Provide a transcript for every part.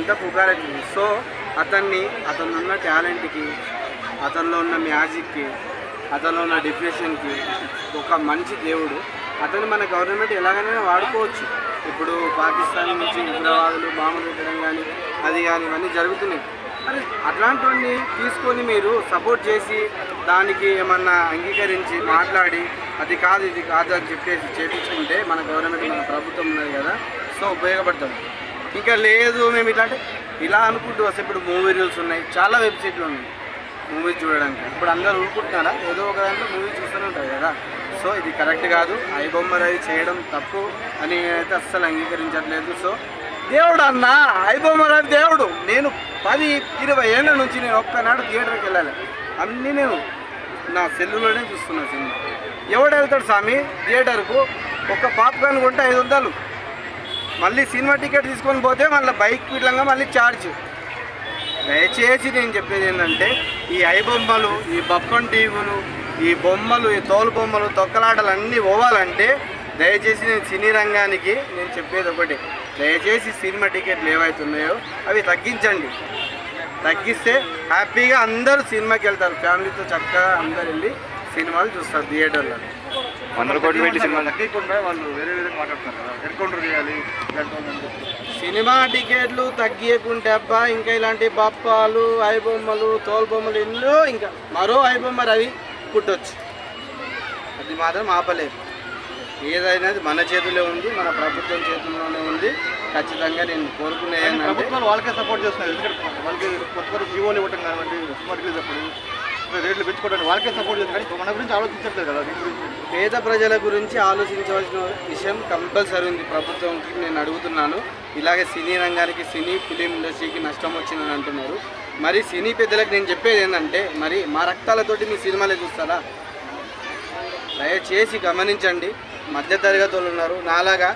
అంతా పుకారెత్తింది. సో అతను ఉన్న టాలెంట్కి, అతనిలో ఉన్న మ్యాజిక్కి, అతనిలో ఉన్న డిప్రెషన్కి ఒక మంచి దేవుడు. అతను మన గవర్నమెంట్ ఎలాగైనా వాడుకోవచ్చు. ఇప్పుడు పాకిస్తాన్ నుంచి ఉగ్రవాదులు బాంబులు పెట్టడం కానీ అది కానీ ఇవన్నీ జరుగుతున్నాయి. మరి అట్లాంటివన్నీ తీసుకొని మీరు సపోర్ట్ చేసి దానికి ఏమన్నా అంగీకరించి మాట్లాడి అది కాదు ఇది కాదు అని చెప్పేసి చేపించుకుంటే మన గవర్నమెంట్ మన ప్రభుత్వం ఉన్నది కదా, సో ఉపయోగపడతాం. ఇంకా లేదు మేము ఇలా అనుకుంటూ వస్తే ఇప్పుడు మూవీ రూల్స్ ఉన్నాయి, చాలా వెబ్సైట్లు ఉన్నాయి మూవీస్ చూడడానికి. ఇప్పుడు అందరూ ఊరుకుంటున్నారా? ఏదో ఒక దాంట్లో మూవీ చూస్తూనే ఉంటారు కదా. సో ఇది కరెక్ట్ కాదు. ఐబొమ్మ రవి చేయడం తప్పు అని అయితే అస్సలు అంగీకరించట్లేదు. సో దేవుడు అన్న ఐబొమ్మ రవి దేవుడు. నేను 10-20 ఏళ్ళ నుంచి నేను ఒక్కనాడు థియేటర్కి వెళ్ళాలి. అన్నీ నేను నా సెల్లులోనే చూస్తున్నా సినిమా. ఎవడు వెళ్తాడు స్వామి థియేటర్కు? ఒక పాప్కార్న్ కొంటే 500, మళ్ళీ సినిమా టికెట్ తీసుకొని పోతే మళ్ళీ బైక్ పిల్లంగా మళ్ళీ ఛార్జ్. దయచేసి నేను చెప్పేది ఏంటంటే ఈ ఐబొమ్మలు, ఈ బప్పన్ టీవీలు, ఈ బొమ్మలు, ఈ తోలు బొమ్మలు, తొక్కలాటలు అన్నీ పోవాలంటే దయచేసి నేను సినీ రంగానికి నేను చెప్పేది ఒకటి, దయచేసి సినిమా టికెట్లు ఏవైతున్నాయో అవి తగ్గించండి. తగ్గిస్తే హ్యాపీగా అందరూ సినిమాకి వెళ్తారు. ఫ్యామిలీతో చక్కగా అందరు వెళ్ళి సినిమాలు చూస్తారు థియేటర్లో. 100 కోట్లు పెట్టి సినిమా తగ్గకుండా వాళ్ళు వేరే విధంగా మాట్లాడుతున్నారు కదా, ఎన్కౌంటర్ చేయాలి. సినిమా టికెట్లు తగ్గియకుంటే అబ్బా ఇంకా ఇలాంటి బప్పాలు, ఐబొమ్మలు, తోలు బొమ్మలు ఎన్నో ఇంకా మరో ఐబొమ్మ రవి పుట్టొచ్చు. అది మాత్రం ఆపలేదు. ఏదైనా మన చేతిలో ఉంది, మన ప్రభుత్వం చేతుల్లోనే ఉంది. ఖచ్చితంగా నేను కోరుకునే ప్రభుత్వాలు వాళ్ళకే సపోర్ట్ చేస్తున్నారు. ఎందుకంటే వాళ్ళకి కొత్త జీవోలు ఇవ్వటం కానివ్వండి, స్మార్ట్ రిలీజ్ అప్పుడు రేట్లు పెంచుకోవడానికి వాళ్ళకే సపోర్ట్ చేస్తారు. కానీ మన గురించి ఆలోచించట్లేదు కదా. పేద ప్రజల గురించి ఆలోచించవలసిన విషయం కంపల్సరీ ఉంది ప్రభుత్వంకి. నేను అడుగుతున్నాను. ఇలాగే సినీ రంగానికి, సినీ ఫిలిం ఇండస్ట్రీకి నష్టం వచ్చిందని అంటున్నారు. మరి సినీ పెద్దలకు నేను చెప్పేది ఏంటంటే మరి మా రక్తాలతోటి మీ సినిమాలే చూస్తారా? దయచేసి గమనించండి. మధ్యతరగతి వాళ్ళు ఉన్నారు, నాలాగా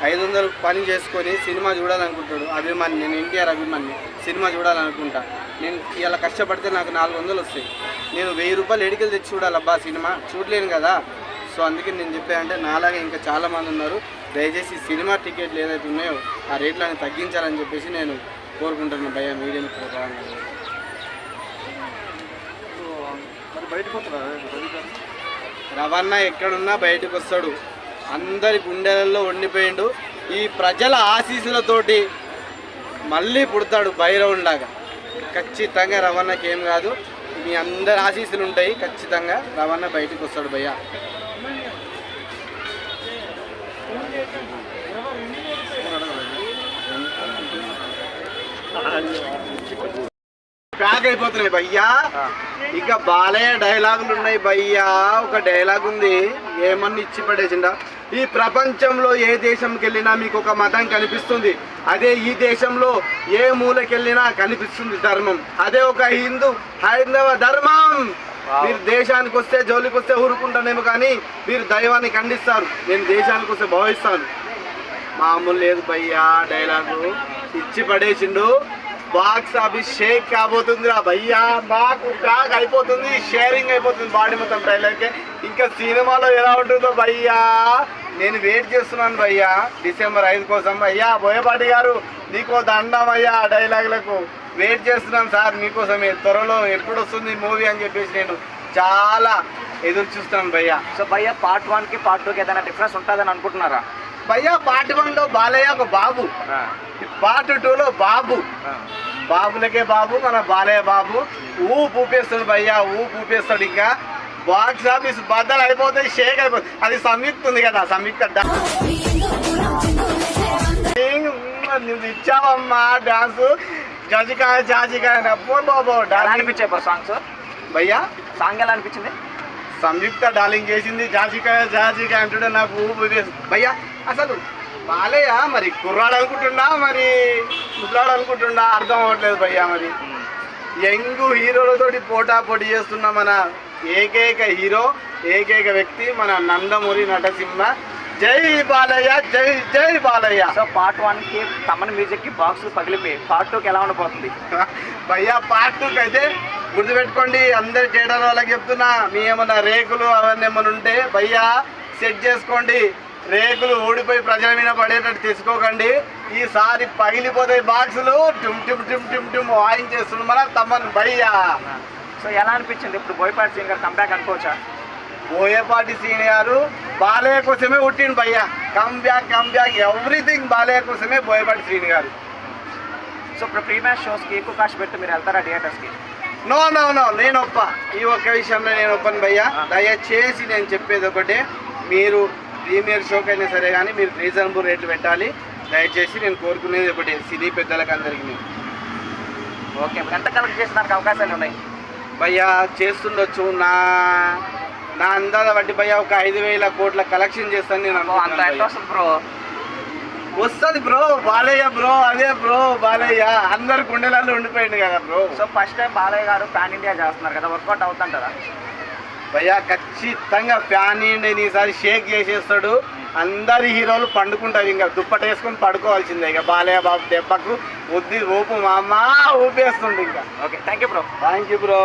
500 పని చేసుకొని సినిమా చూడాలనుకుంటాడు అభిమాని. నేను ఎన్టీఆర్ అభిమాని, సినిమా చూడాలనుకుంటా. నేను ఇలా కష్టపడితే నాకు 400 వస్తాయి. నేను 1000 రూపాయలు ఎడికెళ్ళి తెచ్చి చూడాలబ్బా సినిమా చూడలేను కదా. సో అందుకే నేను చెప్పానంటే నాలాగా ఇంకా చాలామంది ఉన్నారు. దయచేసి సినిమా టికెట్లు ఏదైతే ఉన్నాయో ఆ రేట్లను తగ్గించాలని చెప్పేసి నేను కోరుకుంటున్నాను భయ్యా మీడియా ప్రకారంగా. మరి బయటకు వస్తున్నారు రవాణా ఎక్కడున్నా బయటకు వస్తాడు. అందరి గుండెలలో ఉండిపోయిండు. ఈ ప్రజల ఆశీస్సులతోటి మళ్ళీ పుడతాడు భైరవునిలాగా. ఖచ్చితంగా రవాణాకి ఏం కాదు, మీ అందరి ఆశీస్సులు ఉంటాయి. ఖచ్చితంగా రవాణా బయటకు వస్తాడు భయ్యా. ప్యాక్ అయిపోతున్నాయి భయ్యా. ఇక బాలయ్య డైలాగులు ఉన్నాయి భయ్యా. ఒక డైలాగ్ ఉంది, ఏమన్నా ఇచ్చి పడేసిండా. ఈ ప్రపంచంలో ఏ దేశంకి వెళ్ళినా మీకు ఒక మతం కనిపిస్తుంది, అదే ఈ దేశంలో ఏ మూలకెళ్ళినా కనిపిస్తుంది ధర్మం, అదే ఒక హైందవ ధర్మం. మీరు దేశానికి వస్తే జోలికి వస్తే ఊరుకుంటానేమో కానీ మీరు దైవాన్ని ఖండిస్తారు. నేను దేశానికి వస్తే భావిస్తాను. మామూలు లేదు భయ్యా. డైలాగు ఇచ్చి పడేసిండు. బాక్స్ ఆఫీస్ షేక్ కాబోతుందిరా భయ్యా. నాకు ప్యాక్ అయిపోతుంది, షేరింగ్ అయిపోతుంది బాడీ మొత్తం డైలాగ్కే. ఇంకా సినిమాలో ఎలా ఉంటుందో భయ్యా నేను వెయిట్ చేస్తున్నాను భయ్యా. డిసెంబర్ 5 కోసం భయ్యా. బోయపాటి గారు నీకో దండం అయ్యా. డైలాగులకు వెయిట్ చేస్తున్నాను సార్ మీకోసమే. త్వరలో ఎప్పుడు వస్తుంది మూవీ అని చెప్పేసి నేను చాలా ఎదురు చూస్తున్నాను భయ్యా. సో భయ్యా పార్ట్ 1కి పార్ట్ 2కి ఏదైనా డిఫరెన్స్ ఉంటుందని అనుకుంటున్నారా? భయ్యా పార్ట్ 1లో బాలయ్య ఒక బాబు, పార్ట్ 2లో బాబు. బాబులకే బాబు, మన బాలయ్య బాబు ఊపేస్తాడు భయ్యా. ఊపేస్తాడు. ఇంకా బాక్స్ ఆఫీస్ బద్దలు అయిపోతాయి, షేక్ అయిపోతుంది. అది సంయుక్త ఉంది కదా, సంయుక్త నువ్వు ఇచ్చావమ్మా డాన్స్. జాజికాయ జాజికాయ బాబు అనిపించాయి సాంగ్స్ భయ్యా. సాంగ్ ఎలా అనిపించింది? సంయుక్త డార్లింగ్ చేసింది జాజికాయ జాజికాయ అంటుండే నాకు ఊపు భయ్యా. అసలు బాలయ్య మరి కుర్రాడు అనుకుంటుండా మరి ముసలాడు అనుకుంటుండా అర్థం అవ్వట్లేదు భయ్యా. మరి యంగ్ హీరోలతోటి పోటాపోటీ చేస్తున్న మన ఏకైక హీరో, ఏకైక వ్యక్తి మన నందమూరి నటసింహ. జై బాలయ్య, జై జై బాలయ్య. సో పార్ట్ 1కి తమన్ మ్యూజిక్కి బాక్సులు పగిలిపోయి పార్ట్ 2కి ఎలా ఉండబోతుంది భయ్యా? పార్ట్ 2కి అయితే గుర్తుపెట్టుకోండి, అందరి థియేటర్ వాళ్ళకి చెప్తున్నా, మీ ఏమన్నా రేకులు అవన్నీ ఏమైనా ఉంటే భయ్యా సెట్ చేసుకోండి. రేకులు ఊడిపోయి ప్రజల మీద పడేటట్టు తెచ్చుకోకండి. ఈసారి పగిలిపోతాయి బాక్సులు. టిమ్ టిమ్ టిమ్ టిమ్ టిమ్ వాయించేస్తుంది మన తమ్మన్ భయ్యా. సో ఎలా అనిపించింది ఇప్పుడు బోయపాటి శ్రీను గారు కంబ్యాక్ అనుకోవచ్చా? బోయపాటి శ్రీను గారు బాలయ్య కోసమే పుట్టిండు భయ్యా. కంబ్యాక్ ఎవ్రీథింగ్ బాలయ్య కోసమే బోయపాటి శ్రీను గారు. సో ఇప్పుడు ప్రీ మ్యాచ్ షోస్కి ఎక్కువ కాస్ట్ పెట్టి మీరు వెళ్తారా థియేటర్స్కి? నో నేను ఒప్ప. ఈ ఒక్క విషయంలో నేను ఒప్పను భయ్యా. దయచేసి నేను చెప్పేది ఒకటే, మీరు ప్రీమియర్ షోకైనా సరే కానీ మీరు రీజనబుల్ రేట్లు పెట్టాలి. దయచేసి నేను కోరుకునేది ఒకటే, సినీ పెద్దలకు అందరికీ నేను. ఓకే, మరి ఎంత కలెక్ట్ చేసడానికి అవకాశాలు ఉన్నాయి భయ్యా? చేస్తుండొచ్చు. నా అందాజ బట్టి భయ్యా ఒక 5,000 కోట్ల కలెక్షన్ చేస్తాను నేను అంత ఎంత వస్తుంది బ్రో? వస్తుంది బ్రో. బాలయ్య బ్రో, అదే బ్రో బాలయ్య అందరు గుండెలలో ఉండిపోయింది కదా bro. So first time Balayya గారు పాన్ ఇండియా చేస్తున్నారు కదా, వర్కౌట్ అవుతుంటారా? భయ్యా ఖచ్చితంగా ఫ్యాన్ ఇండియన్ ఈసారి షేక్ చేసేస్తాడు. అందరి హీరోలు పండుకుంటారు, ఇంకా దుప్పట వేసుకొని పడుకోవాల్సిందే. ఇక బాలయ్య బాబు దెబ్బకు వద్ది ఊపు మా అమ్మ ఊపేస్తుండే ఇంకా. Okay, thank you bro. Thank you bro.